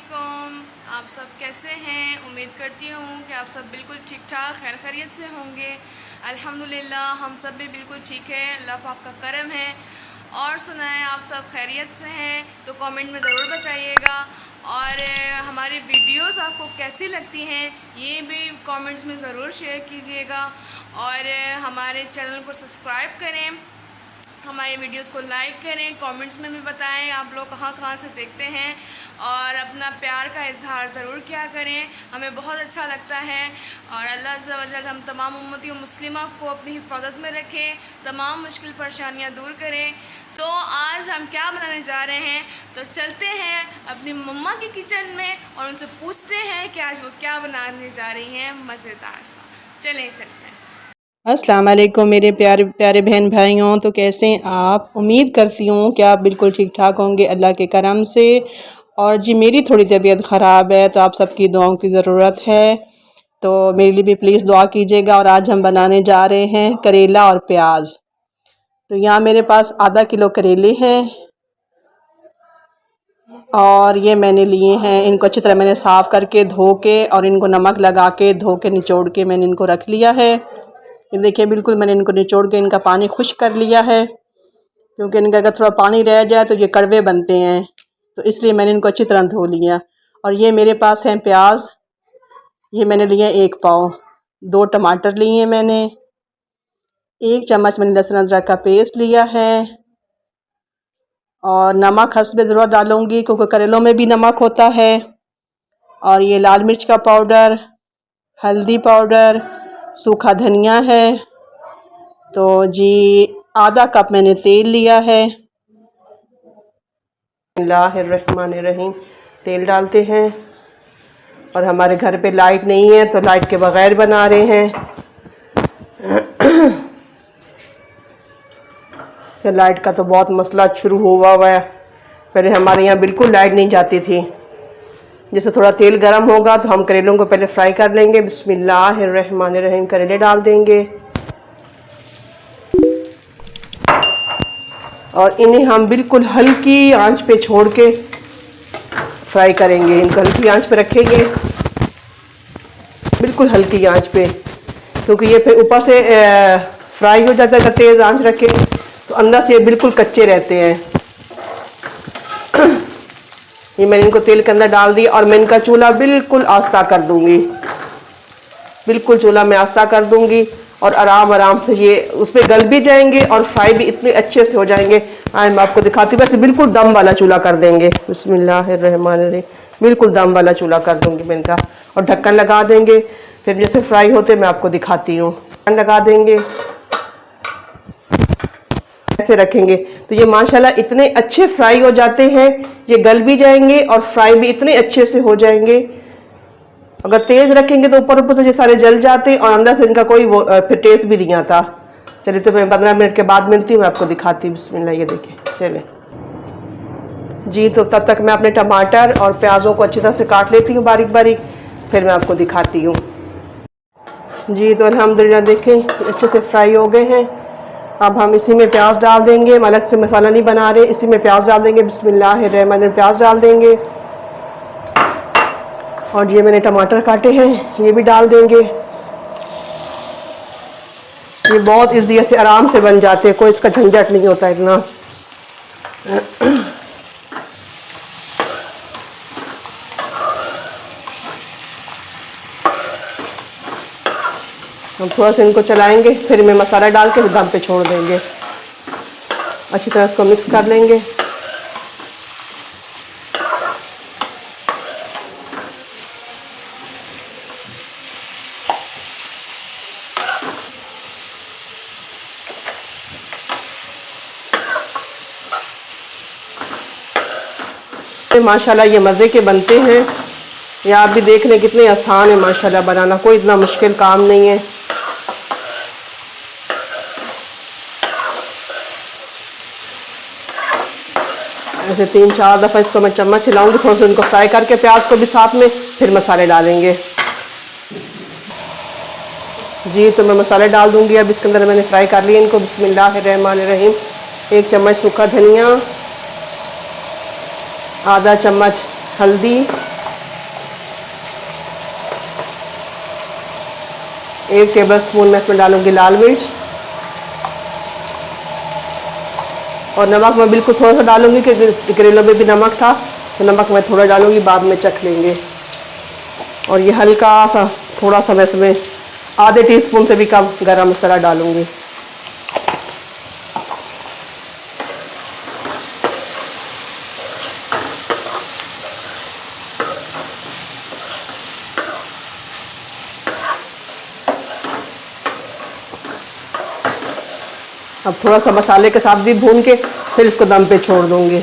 अस्सलामुअलैकुम। आप सब कैसे हैं? उम्मीद करती हूँ कि आप सब बिल्कुल ठीक ठाक खैर खैरियत से होंगे। अल्हम्दुलिल्लाह हम सब भी बिल्कुल ठीक है, अल्लाह पाक का करम है। और सुनाएं, आप सब खैरियत से हैं तो कमेंट में ज़रूर बताइएगा। और हमारी वीडियोस आपको कैसी लगती हैं ये भी कमेंट्स में ज़रूर शेयर कीजिएगा। और हमारे चैनल को सब्सक्राइब करें, हमारे वीडियोस को लाइक करें, कमेंट्स में भी बताएं आप लोग कहाँ कहाँ से देखते हैं। और अपना प्यार का इजहार ज़रूर किया करें, हमें बहुत अच्छा लगता है। और अल्लाह अज़्ज़ा व जल हम तमाम उम्मती व मुस्लिमा को अपनी हिफाजत में रखें, तमाम मुश्किल परेशानियाँ दूर करें। तो आज हम क्या बनाने जा रहे हैं, तो चलते हैं अपनी मम्मा के किचन में और उनसे पूछते हैं कि आज वो क्या बनाने जा रही हैं मज़ेदार सा। चलें चलते हैं। अस्सलाम वालेकुम मेरे प्यारे प्यारे बहन भाइयों। तो कैसे हैं आप? उम्मीद करती हूँ कि आप बिल्कुल ठीक ठाक होंगे अल्लाह के करम से। और जी मेरी थोड़ी तबीयत ख़राब है तो आप सबकी दुआओं की ज़रूरत है, तो मेरे लिए भी प्लीज़ दुआ कीजिएगा। और आज हम बनाने जा रहे हैं करेला और प्याज। तो यहाँ मेरे पास आधा किलो करेले हैं और ये मैंने लिए हैं। इनको अच्छी तरह मैंने साफ़ करके धो के और इनको नमक लगा के धो के निचोड़ के मैंने इनको रख लिया है। ये देखिए बिल्कुल मैंने इनको निचोड़ के इनका पानी खुश्क कर लिया है, क्योंकि इनका अगर थोड़ा पानी रह जाए तो ये कड़वे बनते हैं, तो इसलिए मैंने इनको अच्छी तरह धो लिया। और ये मेरे पास हैं प्याज, ये मैंने लिए 1 पाव। 2 टमाटर लिए मैंने, 1 चम्मच मैंने लहसुन अदरक का पेस्ट लिया है। और नमक हस्बे ज़रूरत डालूँगी क्योंकि करेलों में भी नमक होता है। और ये लाल मिर्च का पाउडर, हल्दी पाउडर, सूखा धनिया है। तो जी आधा कप मैंने तेल लिया है। बिस्मिल्लाहिर्रहमानिर्रहीम। तेल डालते हैं। और हमारे घर पे लाइट नहीं है तो लाइट के बगैर बना रहे हैं। लाइट का तो बहुत मसला शुरू हुआ है। पहले हमारे यहाँ बिल्कुल लाइट नहीं जाती थी। जैसे थोड़ा तेल गर्म होगा तो हम करेलों को पहले फ्राई कर लेंगे। बिस्मिल्लाहिर्रहमानिर्रहीम। करेले डाल देंगे और इन्हें हम बिल्कुल हल्की आंच पे छोड़ के फ्राई करेंगे। इनको हल्की आंच पे रखेंगे, बिल्कुल हल्की आंच पे, क्योंकि ये फिर ऊपर से फ्राई हो जाता है। अगर तेज़ आंच रखें तो अंदर से ये बिल्कुल कच्चे रहते हैं। ये मैंने इनको तेल के अंदर डाल दिया और मैं इनका चूल्हा बिल्कुल आस्ता कर दूंगी। बिल्कुल चूल्हा मैं आस्ता कर दूंगी और आराम आराम से ये उस पर गल भी जाएंगे और फ्राई भी इतने अच्छे से हो जाएंगे। आज मैं आपको दिखाती हूँ। वैसे बिल्कुल दम वाला चूल्हा कर देंगे। बिस्मिल्लाहिर्रहमानिर्रहीम। बिल्कुल दम वाला चूल्हा कर दूंगी मैं इनका। और ढक्कन लगा देंगे। फिर जैसे फ्राई होते मैं आपको दिखाती हूँ। ढक्कन लगा देंगे, ऐसे रखेंगे तो ये माशाल्लाह इतने अच्छे फ्राई हो जाते हैं। ये गल भी जाएंगे और फ्राई भी इतने अच्छे से हो जाएंगे। अगर तेज रखेंगे तो ऊपर ऊपर से ये सारे जल जाते और अंदर से इनका कोई वो फिर टेस्ट भी नहीं आता। चलिए तो मैं 15 मिनट के बाद मिलती हूँ, मैं आपको दिखाती हूँ। बिस्मिल्लाह। ये देखिए चले जी। तो तब तक मैं अपने टमाटर और प्याज़ों को अच्छी तरह से काट लेती हूँ बारीक बारीक, फिर मैं आपको दिखाती हूँ। जी तो अल्हम्दुलिल्लाह देखें अच्छे से फ्राई हो गए हैं। अब हम इसी में प्याज डाल देंगे। हम अलग से मसाला नहीं बना रहे, इसी में प्याज डाल देंगे। बिस्मिल्लाहिर्रहमानिर्रहीम। प्याज डाल देंगे और ये मैंने टमाटर काटे हैं ये भी डाल देंगे। ये बहुत ईजी से आराम से बन जाते हैं, कोई इसका झंझट नहीं होता इतना। हम थोड़ा सा इनको चलाएंगे, फिर मैं मसाला डाल के दम पे छोड़ देंगे। अच्छी तरह इसको मिक्स कर लेंगे। माशाल्लाह ये मज़े के बनते हैं। ये आप भी देख लें कितने आसान है माशाल्लाह बनाना, कोई इतना मुश्किल काम नहीं है। ऐसे 3-4 दफ़ा इसको मैं चम्मच हिलाऊंगी, थोड़ा सा इनको फ्राई करके प्याज को भी साथ में, फिर मसाले डालेंगे। जी तो मैं मसाले डाल दूंगी अब इसके अंदर। मैंने फ्राई कर लिए इनको। बिस्मिल्लाहिर्रहमानिर्रहीम। 1 चम्मच सूखा धनिया, आधा चम्मच हल्दी, 1 टेबल स्पून मैं इसमें डालूंगी लाल मिर्च, और नमक मैं बिल्कुल थोड़ा सा डालूंगी क्योंकि करेलों में भी नमक था, तो नमक मैं थोड़ा डालूंगी, बाद में चख लेंगे। और ये हल्का सा थोड़ा सा मैं इसमें आधे टीस्पून से भी कम गरम मसाला डालूंगी। अब थोड़ा सा मसाले के साथ भी भून के फिर इसको दम पे छोड़ दूंगी।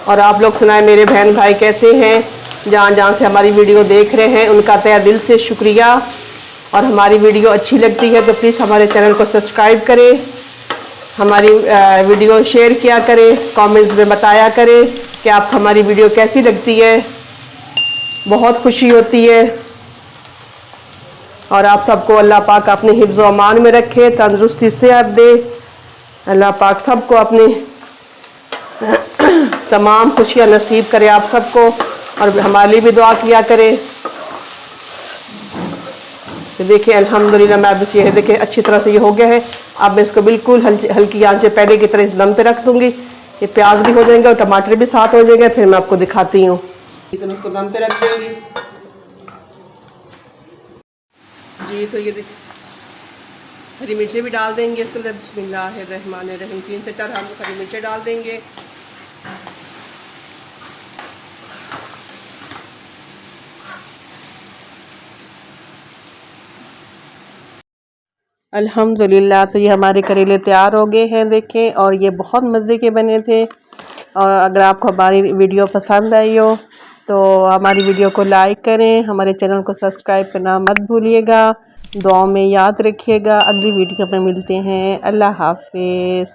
और आप लोग सुनाएं मेरे बहन भाई कैसे हैं, जहाँ जहाँ से हमारी वीडियो देख रहे हैं उनका तहे दिल से शुक्रिया। और हमारी वीडियो अच्छी लगती है तो प्लीज़ हमारे चैनल को सब्सक्राइब करें, हमारी वीडियो शेयर किया करें, कमेंट्स में बताया करें कि आपको हमारी वीडियो कैसी लगती है, बहुत खुशी होती है। और आप सबको अल्लाह पाक अपने हिफ्ज़ व अमान में रखे, तंदुरुस्ती सेहत दे। अल्लाह पाक सबको अपने तमाम खुशियाँ नसीब करे आप सबको, और हमारे लिए भी दुआ किया करे। तो देखिए अल्हम्दुलिल्लाह मैं अब ये देखिए अच्छी तरह से ये हो गया है। अब मैं इसको बिल्कुल हल्की आंच से पहले की तरह दम पे रख दूंगी। ये प्याज भी हो जाएंगे और टमाटर भी साथ हो जाएंगे, फिर मैं आपको दिखाती हूँ। तो इसको दम पे रख देंगे जी। तो ये हरी मिर्चें भी डाल देंगे इसके अंदर। बिस्मिल्लाहिर्रहमानिर्रहीम 3 से 4 हम हरी मिर्चें डाल देंगे। अल्हम्दुलिल्लाह तो ये हमारे करेले तैयार हो गए हैं देखें, और ये बहुत मज़े के बने थे। और अगर आपको हमारी वीडियो पसंद आई हो तो हमारी वीडियो को लाइक करें, हमारे चैनल को सब्सक्राइब करना मत भूलिएगा, दुआओं में याद रखिएगा। अगली वीडियो में मिलते हैं। अल्लाह हाफिज़।